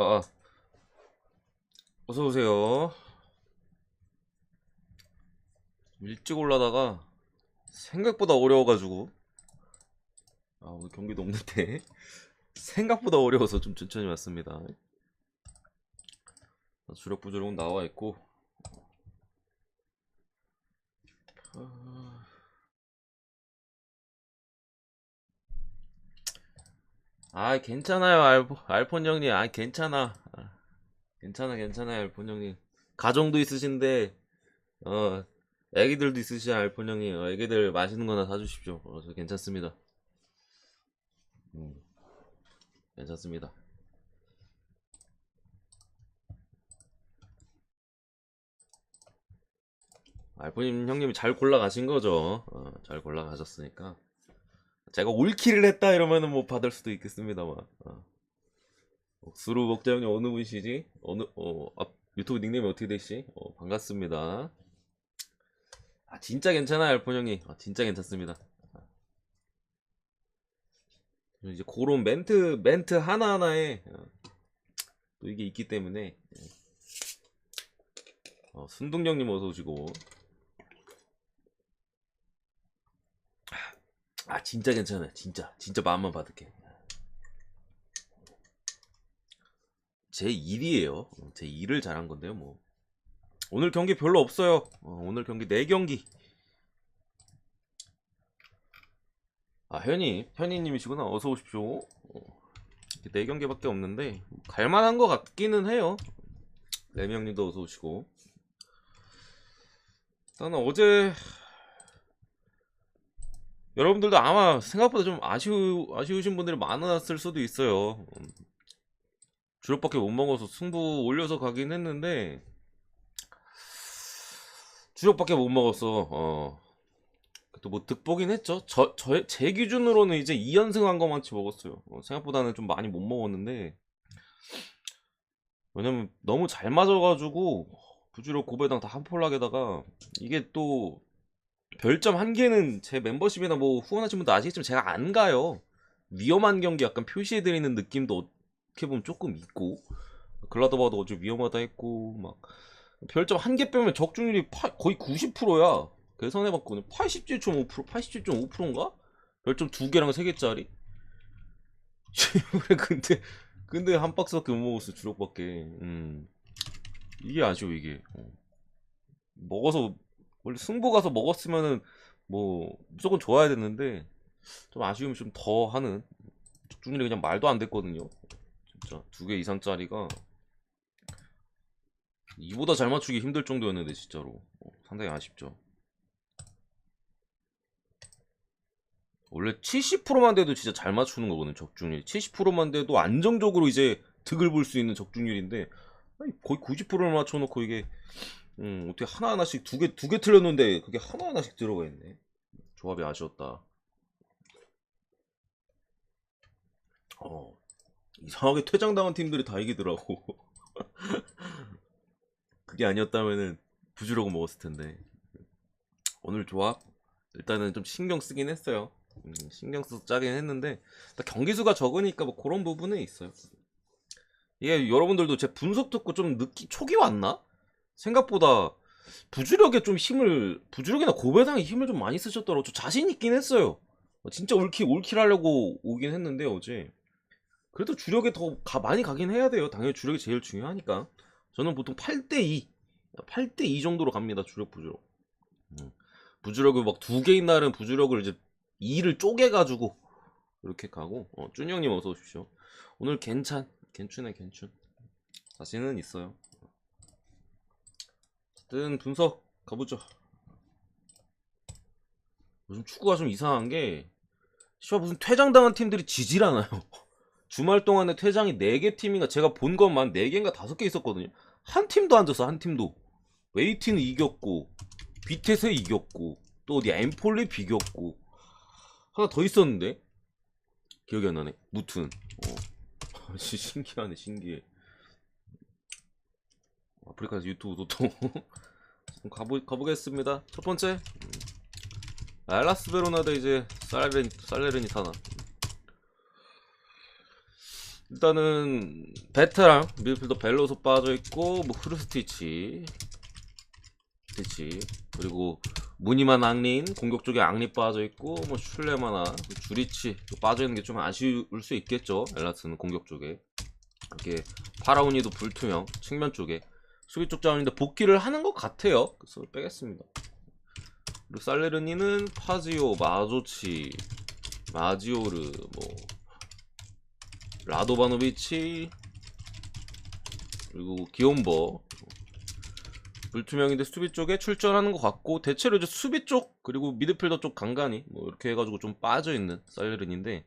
아, 어서 오세요. 일찍 올라다가 생각보다 어려워가지고 오늘 경기도 없는데 생각보다 어려워서 좀 천천히 왔습니다. 주력 부주력은 나와 있고 괜찮아요 알폰 형님. 괜찮아. 괜찮아요 알폰 형님. 가정도 있으신데 어 애기들도 있으시죠 알폰 형님. 애기들 맛있는 거나 사주십시오. 저 괜찮습니다. 음, 괜찮습니다. 알폰 형님이 잘 골라가신 거죠. 잘 골라가셨으니까 제가 올킬을 했다 이러면은 뭐 받을 수도 있겠습니다만. 수루 복자 형님 어느 분이시지? 유튜브 닉네임이 어떻게 되시지? 반갑습니다. 진짜 괜찮아요 알폰 형님. 진짜 괜찮습니다. 이제 그런 멘트 하나하나에 또 이게 있기 때문에. 순둥 형님 어서 오시고. 진짜 괜찮아요. 진짜 마음만 받을게. 제 일이에요. 제 일을 잘한 건데요 뭐. 오늘 경기 별로 없어요. 오늘 경기 4경기. 현이님이시구나. 어서 오십시오. 4경기밖에 없는데 갈만한 것 같기는 해요. 레명님도 어서 오시고. 나는 어제 여러분들도 아마 생각보다 좀 아쉬우신 분들이 많았을 수도 있어요. 주력밖에 못 먹어서 승부 올려서 가긴 했는데 주력밖에 못 먹었어. 또 뭐 득보긴 했죠. 제 기준으로는 이제 2연승 한 것만치 먹었어요. 생각보다는 좀 많이 못 먹었는데 왜냐면 너무 잘 맞아가지고 부주력 고배당 다 한폴락에다가 이게 또 별점 한 개는 제 멤버십이나 뭐 후원하신 분도 아시겠지만 제가 안 가요. 위험한 경기 약간 표시해드리는 느낌도 어떻게 보면 조금 있고 글라드바도 어제 위험하다 했고 막 별점 한 개 빼면 적중률이 거의 90%야. 계산해봤거든. 87.5%, 87.5%인가? 별점 2개랑 3개짜리? 근데 한 박스밖에 못 먹었어 주력밖에. 이게 아쉬워 이게. 먹어서 원래 승부 가서 먹었으면은 뭐 무조건 좋아야 됐는데 좀 아쉬움이 좀 더 하는. 적중률이 그냥 말도 안 됐거든요. 진짜 2개 이상짜리가 이보다 잘 맞추기 힘들 정도였는데 진짜로 상당히 아쉽죠. 원래 70%만 돼도 진짜 잘 맞추는 거거든 적중률. 70%만 돼도 안정적으로 이제 득을 볼 수 있는 적중률인데 거의 90%를 맞춰놓고 이게 어떻게 하나하나씩 두 개 틀렸는데 그게 하나하나씩 들어가 있네. 조합이 아쉬웠다. 이상하게 퇴장당한 팀들이 다 이기더라고. 그게 아니었다면은 부주려고 먹었을 텐데. 오늘 조합 일단은 좀 신경 쓰긴 했어요. 신경 써서 짜긴 했는데 경기 수가 적으니까 뭐 그런 부분은 있어요. 이게 여러분들도 제 분석 듣고 좀 촉이 왔나? 생각보다 부주력이나 고배당에 힘을 좀 많이 쓰셨더라고. 저 자신 있긴 했어요. 진짜 올킬 하려고 오긴 했는데 어제. 그래도 주력에 더 많이 가긴 해야 돼요. 당연히 주력이 제일 중요하니까. 저는 보통 8대2 정도로 갑니다. 부주력. 부주력을 막 2개인 날은 부주력을 이제 2를 쪼개가지고 이렇게 가고. 쭈니 형님 어서 오십시오. 오늘 괜춘해. 자신은 있어요. 어쨌든 분석 가보죠. 요즘 축구가 좀 이상한 게 무슨 퇴장당한 팀들이 지질 않아요. 주말 동안에 퇴장이 4개 팀인가 제가 본 것만 4개인가 5개 있었거든요. 한 팀도 안 졌어. 한 팀도. 웨이티는 이겼고 비테스 이겼고 또 어디 엠폴리 비겼고 하나 더 있었는데 기억이 안 나네. 무튼. 신기하네. 신기해. 아프리카에서 유튜브 도통. 가보겠습니다. 첫 번째 알라스 베로나 대 이제 살레르니타나. 일단은 베테랑 미드필더 벨로소 빠져있고 뭐 흐르스티치 그리고 무늬만 앙린 공격 쪽에 앙리 빠져있고 뭐 슐레마나 주리치 빠져있는 게 좀 아쉬울 수 있겠죠. 엘라스는 공격 쪽에 이렇게 파라오니도 불투명 측면 쪽에 수비 쪽 자원인데 복귀를 하는 것 같아요. 그래서 빼겠습니다. 그리고 살레르니는 파지오, 마조치, 마지오르, 뭐 라도바노비치 그리고 기온버 불투명인데 수비 쪽에 출전하는 것 같고 대체로 이제 수비 쪽 그리고 미드필더 쪽 간간히 뭐 이렇게 해가지고 좀 빠져있는 살레르니인데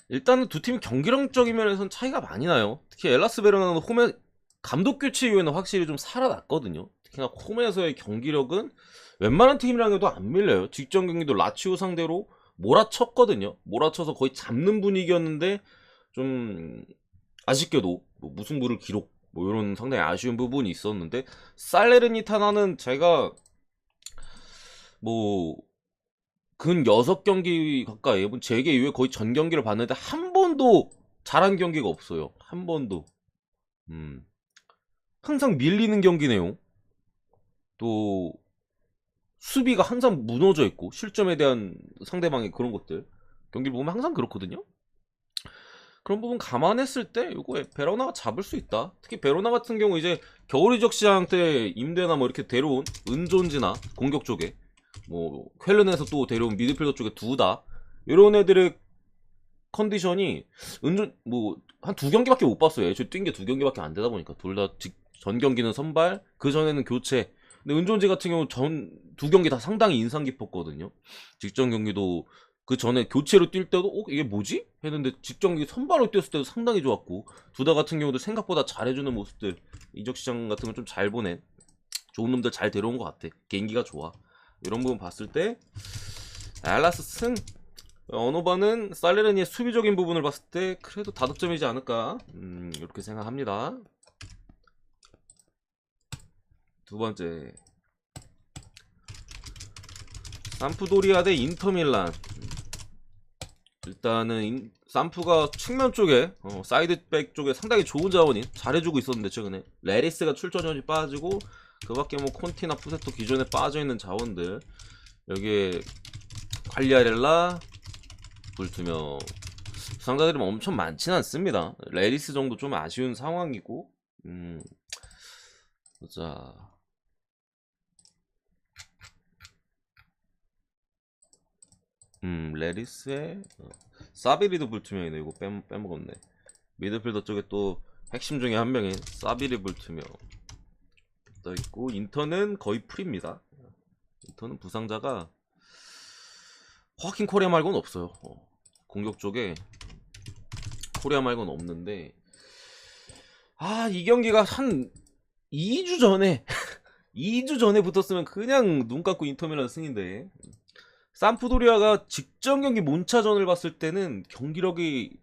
일단은 두 팀 경기력적인 면에서는 차이가 많이 나요. 특히 엘라스 베로나는 홈에 감독 교체 이후에는 확실히 좀 살아났거든요. 특히나 홈에서의 경기력은 웬만한 팀이랑 해도 안 밀려요. 직전 경기도 라치오 상대로 몰아쳤거든요. 몰아쳐서 거의 잡는 분위기였는데 좀 아쉽게도 뭐 무승부를 기록 뭐 이런 상당히 아쉬운 부분이 있었는데 살레르니타나는 제가 뭐 근 6경기 가까이 재개 이후에 거의 전 경기를 봤는데 한 번도 잘한 경기가 없어요. 한 번도. 항상 밀리는 경기 내용. 또 수비가 항상 무너져 있고 실점에 대한 상대방의 그런 것들 경기를 보면 항상 그렇거든요. 그런 부분 감안했을 때 이거 베로나가 잡을 수 있다. 특히 베로나 같은 경우 이제 겨울 이적 시장 때 임대나 뭐 이렇게 데려온 은존지나 공격 쪽에 뭐 쾰른에서 또 데려온 미드필더 쪽에 두다 이런 애들의 컨디션이 은존 뭐 한 2경기밖에 못 봤어요. 애초에 뛴 게 2경기밖에 안 되다 보니까 둘 다 전 경기는 선발 그 전에는 교체. 근데 은존지 같은 경우 전 2경기 다 상당히 인상 깊었거든요. 직전 경기도 그 전에 교체로 뛸 때도 이게 뭐지? 했는데 직전 경기 선발로 뛰었을 때도 상당히 좋았고 두다 같은 경우도 생각보다 잘해주는 모습들 이적 시장 같은 건 좀 잘 보낸 좋은 놈들 잘 데려온 것 같아. 개인기가 좋아. 이런 부분 봤을 때 알라스 승 언어바는 살레르니의 수비적인 부분을 봤을 때 그래도 다득점이지 않을까 이렇게 생각합니다. 두 번째 삼프도리아 대 인터밀란. 일단은 삼프가 측면 쪽에 사이드백 쪽에 상당히 좋은 자원이 잘해주고 있었는데 최근에 레리스가 출전 전이 빠지고 그 밖에 뭐 콘티나 푸세토 기존에 빠져있는 자원들 여기에 관리아렐라 불투명 부상자들이 엄청 많지는 않습니다. 레리스 정도 좀 아쉬운 상황이고 보자. 레리스의 사비리도 불투명이네. 이거 빼먹었네. 미드필더 쪽에 또 핵심 중에 한 명인 사비리 불투명 떠있고 인터는 거의 풀입니다. 인터는 부상자가 호아킨 코리아 말고는 없어요. 공격 쪽에 코리아 말고는 없는데 이 경기가 한 2주 전에 2주 전에 붙었으면 그냥 눈 감고 인터밀란 승인데 삼프도리아가 직전 경기 몬차전을 봤을 때는 경기력이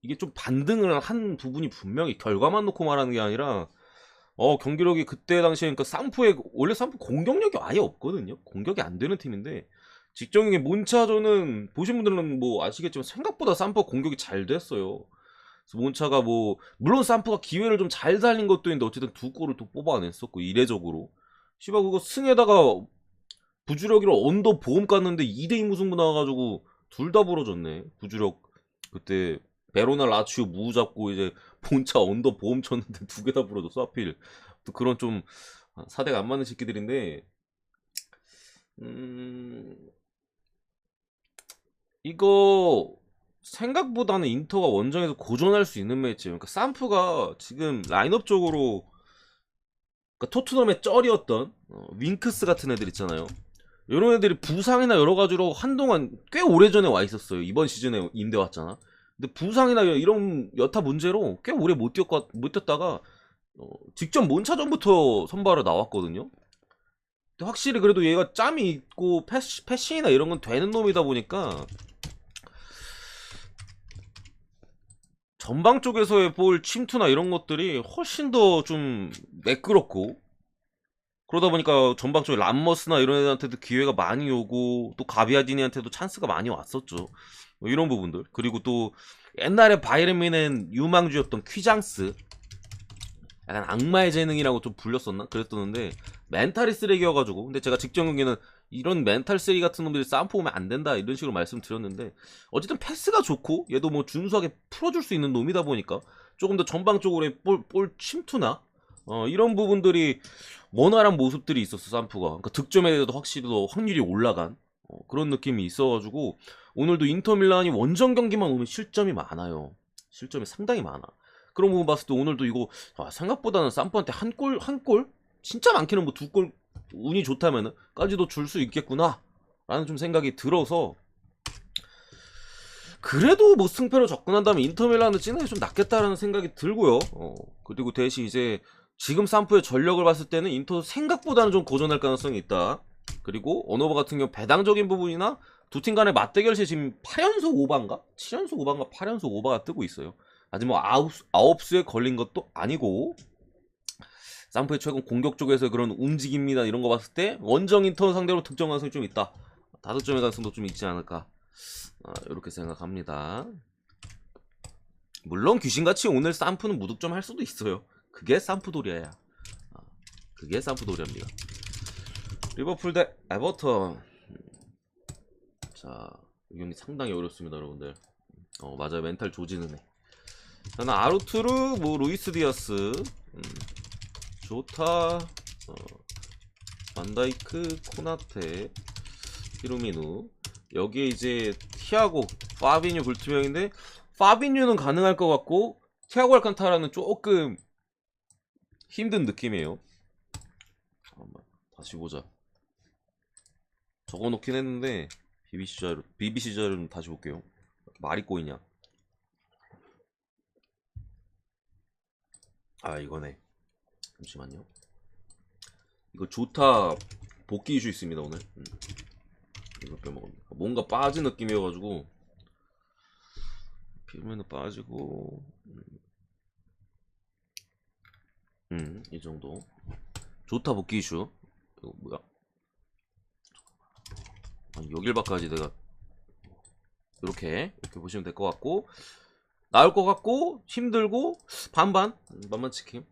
이게 좀 반등을 한 부분이 분명히 결과만 놓고 말하는 게 아니라 경기력이 그때 당시에 그러니까 삼프의 원래 삼프 공격력이 아예 없거든요. 공격이 안 되는 팀인데 직전 경기 몬차전은 보신 분들은 뭐 아시겠지만 생각보다 삼프가 공격이 잘 됐어요. 그래서 몬차가 뭐 물론 삼프가 기회를 좀 잘 살린 것도 있는데 어쨌든 2골을 또 뽑아냈었고 이례적으로 씨발 그거 승에다가 부주력이로 언더 보험 깠는데 2대2 무승부 나와가지고 둘 다 벌어졌네. 부주력 그때 베로나 라치오 무 잡고 이제 본차 언더 보험 쳤는데 2개 다 벌어졌어 하필. 또 그런 좀 사대가 안 맞는 새끼들인데 이거 생각보다는 인터가 원정에서 고전할 수 있는 매치. 그러니까 삼프가 지금 라인업적으로 그러니까 토트넘의 쩔이었던 윙크스 같은 애들 있잖아요. 이런 애들이 부상이나 여러 가지로 한동안 꽤 오래전에 와 있었어요. 이번 시즌에 임대 왔잖아. 근데 부상이나 이런 여타 문제로 꽤 오래 못 뛰었다가 직전 몬차전부터 선발을 나왔거든요. 근데 확실히 그래도 얘가 짬이 있고 패싱이나 이런 건 되는 놈이다 보니까 전방 쪽에서의 볼 침투나 이런 것들이 훨씬 더 좀 매끄럽고 그러다 보니까 전방 쪽에 람머스나 이런 애들한테도 기회가 많이 오고 또 가비아디니한테도 찬스가 많이 왔었죠. 뭐 이런 부분들. 그리고 또 옛날에 바이에른 뮌헨 유망주였던 퀴장스, 약간 악마의 재능이라고 좀 불렸었나? 그랬었는데 멘탈이 쓰레기여가지고. 근데 제가 직전 경기는 이런 멘탈 쓰레기 같은 놈들이 쌈프 오면 안 된다 이런 식으로 말씀드렸는데, 어쨌든 패스가 좋고 얘도 뭐 준수하게 풀어줄 수 있는 놈이다 보니까 조금 더 전방적으로의 볼 침투나 이런 부분들이 원활한 모습들이 있었어 쌈프가. 그러니까 득점에 대해서도 확실히 더 확률이 올라간 그런 느낌이 있어가지고, 오늘도 인터밀란이 원정 경기만 오면 실점이 많아요. 실점이 상당히 많아. 그런 부분 봤을 때 오늘도 이거 생각보다는 쌈프한테 한 골 진짜 많게는 뭐 2골 운이 좋다면은 까지도 줄 수 있겠구나 라는 좀 생각이 들어서, 그래도 뭐 승패로 접근한다면 인터밀란은 찌는 게 좀 낫겠다라는 생각이 들고요. 그리고 대신 이제 지금 쌈프의 전력을 봤을 때는 인터 생각보다는 좀 고전할 가능성이 있다. 그리고 언어버 같은 경우 배당적인 부분이나 두 팀 간의 맞대결 시 지금 8연속 5반가? 7연속 5반가 8연속 5바가 뜨고 있어요. 아직 뭐 아홉수에 걸린 것도 아니고, 쌈프의 최근 공격 쪽에서 그런 움직임이나 이런 거 봤을 때 원정 인터 상대로 득점 가능성이 좀 있다. 5점의 가능성도 좀 있지 않을까, 이렇게 생각합니다. 물론 귀신같이 오늘 쌈프는 무득점 할 수도 있어요. 그게 쌈프도리아야. 그게 쌈프도리아입니다. 리버풀 대 에버턴. 자, 이 경기 상당히 어렵습니다 여러분들. 맞아요, 멘탈 조지는 애. 저는 아르투르, 뭐 루이스 디아스, 조타, 반다이크, 코나테, 히로미누, 여기에 이제 티아고, 파비뉴 불투명인데 파비뉴는 가능할 것 같고 티아고 알칸타라는 조금 힘든 느낌이에요. 잠깐만 다시 보자. 적어놓긴 했는데 BBC 자료는 다시 볼게요. 말이 꼬이냐. 이거네. 잠시만요. 이거 조타 복귀 이슈 있습니다 오늘. 이거 빼먹었네. 뭔가 빠진 느낌이어가지고 피면은 빠지고, 이 정도. 조타 복귀 이슈. 이거 뭐야? 여길바까지 내가 이렇게 보시면 될 것 같고, 나올 것 같고, 힘들고 반반 치킨.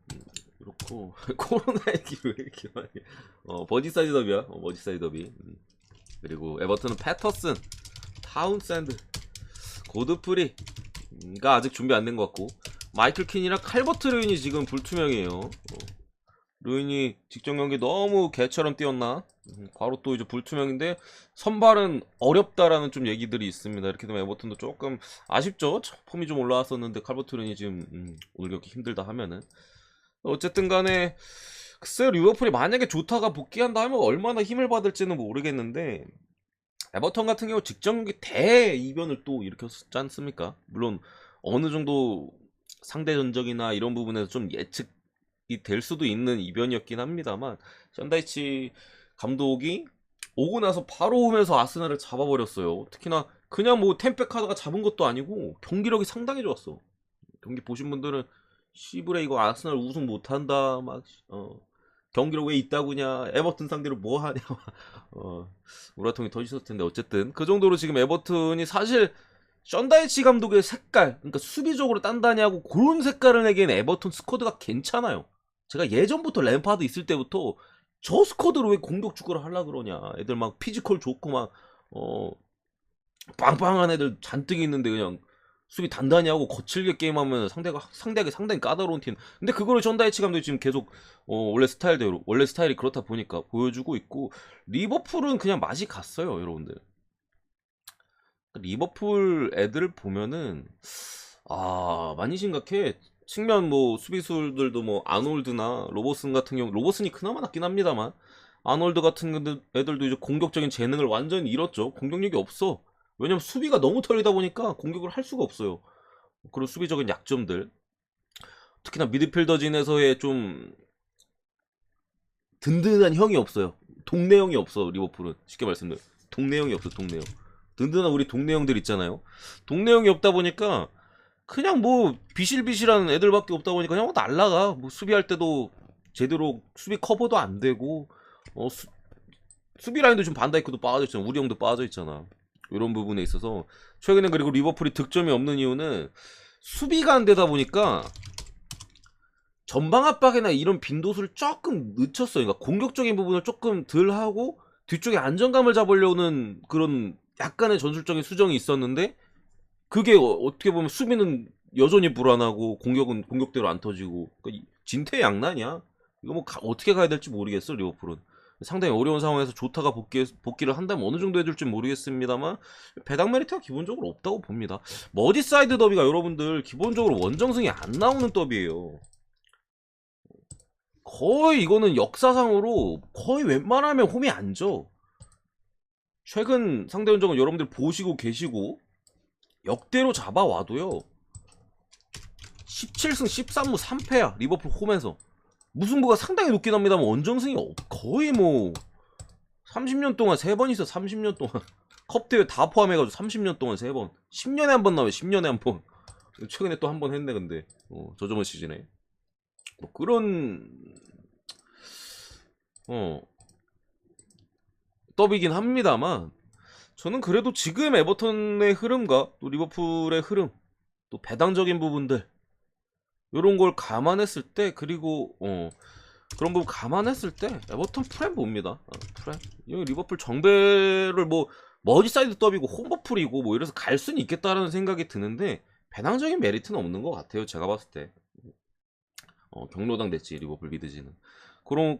이렇고 코로나 얘기 왜 이렇게 많이. 버지사이드 더비야. 버지사이드 더비. 그리고 에버튼은 패터슨, 타운샌드, 고드프리가 아직 준비 안 된 것 같고, 마이클 킨이랑 칼버트 루인이 지금 불투명이에요. 루인이 직전 경기 너무 개처럼 뛰었나? 바로 또 이제 불투명인데 선발은 어렵다라는 좀 얘기들이 있습니다. 이렇게 되면 에버튼도 조금 아쉽죠. 폼이 좀 올라왔었는데 칼버트 루인이 지금 오늘 경기 힘들다 하면은, 어쨌든 간에 글쎄요, 리버풀이 만약에 조타가 복귀한다 하면 얼마나 힘을 받을지는 모르겠는데, 에버턴 같은 경우 직전 경기 대이변을 또 일으켰지 않습니까? 물론 어느 정도 상대 전적이나 이런 부분에서 좀 예측이 될 수도 있는 이변이었긴 합니다만, 션다이치 감독이 오고 나서 바로 오면서 아스날을 잡아버렸어요. 특히나 그냥 뭐 템백하다가 잡은 것도 아니고 경기력이 상당히 좋았어. 경기 보신 분들은 시브레 이거 아스날 우승 못한다 막 경기력 왜 있다구냐, 에버튼 상대로 뭐하냐, 우라통이 터지셨을 텐데, 어쨌든 그 정도로 지금 에버튼이 사실 션다이치 감독의 색깔, 그러니까 수비적으로 단단히하고 그런 색깔을 내기엔 에버튼 스쿼드가 괜찮아요. 제가 예전부터 램파드 있을 때부터 저 스쿼드로 왜 공격 축구를 하려고 그러냐, 애들 막 피지컬 좋고 막 빵빵한 애들 잔뜩 있는데 그냥 수비 단단히 하고 거칠게 게임하면 상대하기 상당히 까다로운 팀. 근데 그거를 션다이치 감독이 지금 계속 원래 스타일이 그렇다 보니까 보여주고 있고, 리버풀은 그냥 맛이 갔어요 여러분들. 리버풀 애들 보면은 많이 심각해. 측면 뭐 수비수들도 뭐 아놀드나 로버슨 같은 경우, 로버슨이 그나마 낫긴 합니다만 아놀드 같은 애들도 이제 공격적인 재능을 완전히 잃었죠. 공격력이 없어. 왜냐면 수비가 너무 털리다 보니까 공격을 할 수가 없어요. 그런 수비적인 약점들, 특히나 미드필더진에서의 좀 든든한 형이 없어요. 동네 형이 없어. 리버풀은 쉽게 말씀드려 동네 형이 없어. 동네 형, 든든한 우리 동네 형들 있잖아요. 동네 형이 없다 보니까 그냥 뭐 비실비실한 애들밖에 없다 보니까 그냥 날라가. 뭐 수비할 때도 제대로 수비 커버도 안 되고, 수비 라인도 지금 반다이크도 빠져있잖아. 우리 형도 빠져있잖아. 이런 부분에 있어서 최근에 그리고 리버풀이 득점이 없는 이유는 수비가 안 되다 보니까 전방 압박이나 이런 빈도수를 조금 늦췄어요. 그러니까 공격적인 부분을 조금 덜 하고 뒤쪽에 안정감을 잡으려는 그런 약간의 전술적인 수정이 있었는데 그게 어떻게 보면 수비는 여전히 불안하고 공격은 공격대로 안 터지고 그러니까 진퇴양난이야. 이거 뭐 어떻게 가야 될지 모르겠어 리버풀은. 상당히 어려운 상황에서 조타가 복귀를 한다면 어느 정도 해줄지 모르겠습니다만 배당 메리트가 기본적으로 없다고 봅니다. 머지사이드 더비가 여러분들 기본적으로 원정승이 안 나오는 더비예요. 거의 이거는 역사상으로 거의 웬만하면 홈이 안 져. 최근 상대 전적은 여러분들 보시고 계시고 역대로 잡아와도요 17승 13무 3패야 리버풀 홈에서. 무승부가 상당히 높긴 합니다만 원정승이 거의 뭐 30년 동안 3번 있어. 30년 동안 컵대회 다 포함해가지고 30년 동안 3번 10년에 한 번 나와요. 10년에 한번. 최근에 또 한 번 했네. 근데 저저번 시즌에 뭐 그런 더비긴 합니다만 저는 그래도 지금 에버턴의 흐름과 또 리버풀의 흐름 또 배당적인 부분들 요런 걸 감안했을 때 그리고 그런 부분 감안했을 때 에버턴 프렘 봅니다. 프렘 리버풀 정배를 뭐 머지사이드 더비고 홈버풀이고 뭐 이래서 갈 수는 있겠다라는 생각이 드는데 배당적인 메리트는 없는 것 같아요. 제가 봤을 때 경로당 됐지 리버풀 미드지는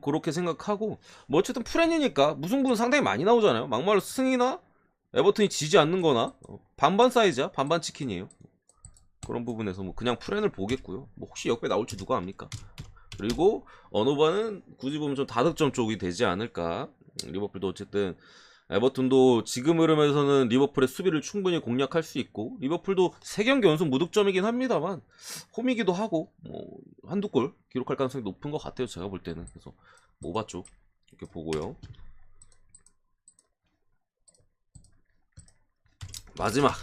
그렇게 생각하고 뭐 어쨌든 프렌이니까 무승부는 상당히 많이 나오잖아요. 막말로 승이나 에버턴이 지지 않는 거나 반반 사이즈야. 반반 치킨이에요. 그런 부분에서 뭐 그냥 프렌을 보겠고요. 뭐 혹시 역배 나올지 누가 압니까? 그리고 언어바는 굳이 보면 좀 다득점 쪽이 되지 않을까. 리버풀도 어쨌든 에버턴도 지금 흐름에서는 리버풀의 수비를 충분히 공략할 수 있고 리버풀도 3경기 연속 무득점이긴 합니다만 홈이기도 하고 뭐 한두 골 기록할 가능성이 높은 것 같아요. 제가 볼 때는. 그래서 모바 쪽 이렇게 보고요. 마지막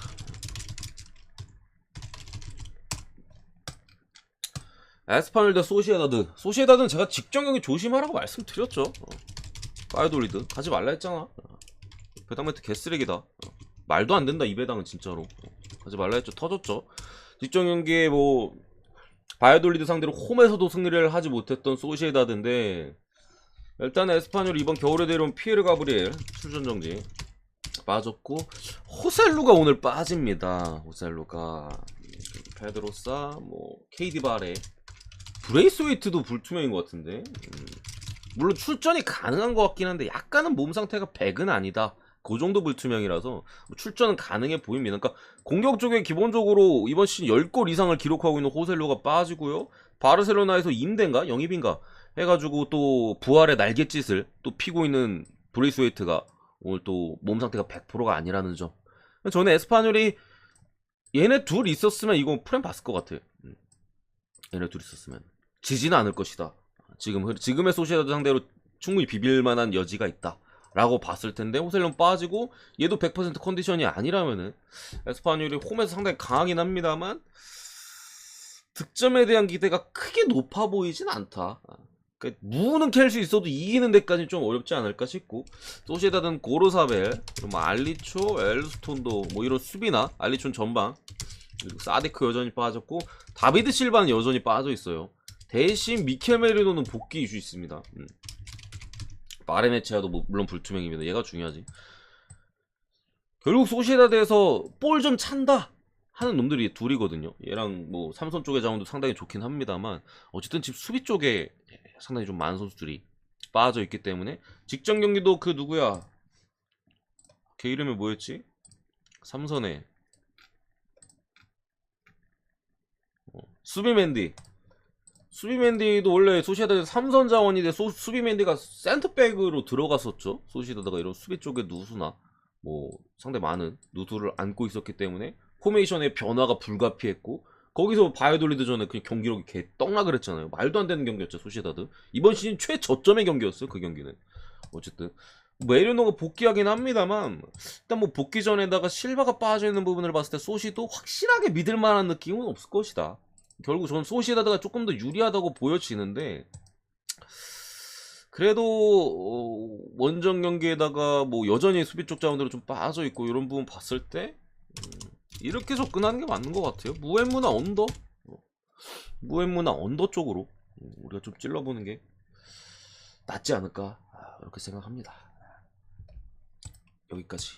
에스파뇰 대 소시에다드. 소시에다드는 제가 직전 경기 조심하라고 말씀드렸죠. 파이돌리드 가지 말라 했잖아. 배당 매트 개쓰레기다. 말도 안 된다 이 배당은 진짜로. 가지 말라 했죠. 터졌죠. 직전 경기에 뭐 바이돌리드 상대로 홈에서도 승리를 하지 못했던 소시에다드인데 일단 에스파뇰 이번 겨울에 데려온 피에르 가브리엘 출전 정지 빠졌고 호셀루가 오늘 빠집니다. 호셀루가 페드로사 뭐 KD 바레 브레이스웨이트도 불투명인 것 같은데 물론 출전이 가능한 것 같긴 한데 약간은 몸 상태가 100은 아니다. 그 정도 불투명이라서 출전은 가능해 보입니다. 그러니까 공격 쪽에 기본적으로 이번 시즌 10골 이상을 기록하고 있는 호셀루가 빠지고요. 바르셀로나에서 임대인가 영입인가 해가지고 또 부활의 날갯짓을 또 피고 있는 브레이스웨이트가 오늘 또 몸 상태가 100%가 아니라는 점. 저는 에스파뇰이 얘네 둘 있었으면 이거 프렘 봤을 것 같아. 얘네 둘 있었으면 지지는 않을 것이다. 지금의 소시에다드 상대로 충분히 비빌만한 여지가 있다 라고 봤을 텐데 호셀룬 빠지고 얘도 100% 컨디션이 아니라면은 에스파뇰이 홈에서 상당히 강하긴 합니다만 득점에 대한 기대가 크게 높아 보이진 않다. 그러니까 무는 캘 수 있어도 이기는 데까지 좀 어렵지 않을까 싶고 소시에다드는 고르사벨 그리고 뭐 알리초 엘스톤도 뭐 이런 수비나 알리초는 전방 그리고 사디크 여전히 빠졌고 다비드 실바는 여전히 빠져 있어요. 대신 미켈 메리노는 복귀 이슈 있습니다. 바레메치아도 뭐 물론 불투명입니다. 얘가 중요하지. 결국 소시에다드에서 볼 좀 찬다 하는 놈들이 둘이거든요. 얘랑 뭐 삼선 쪽의 자원도 상당히 좋긴 합니다만 어쨌든 지금 수비 쪽에 상당히 좀 많은 선수들이 빠져 있기 때문에 직전 경기도 그 누구야? 걔 이름이 뭐였지? 삼선에 수비맨디도 원래 소시에다드 3선 자원인데 수비맨디가 센터백으로 들어갔었죠. 소시에다드가 이런 수비 쪽에 누수나 뭐 상당히 많은 누수를 안고 있었기 때문에 포메이션의 변화가 불가피했고 거기서 바이올리드 전에 그냥 경기력이 개 떡락을 했잖아요. 말도 안 되는 경기였죠. 소시에다드 이번 시즌 최저점의 경기였어요. 그 경기는. 어쨌든 메리노가 복귀하긴 합니다만 일단 뭐 복귀 전에다가 실바가 빠져있는 부분을 봤을 때 소시도 확실하게 믿을만한 느낌은 없을 것이다. 결국 저는 소시에다드가 조금 더 유리하다고 보여지는데 그래도 원정 경기에다가 뭐 여전히 수비 쪽 자원들은 좀 빠져 있고 이런 부분 봤을 때 이렇게 접근하는 게 맞는 것 같아요. 무엠무나 언더, 무엠무나 언더 쪽으로 우리가 좀 찔러보는 게 낫지 않을까 이렇게 생각합니다. 여기까지.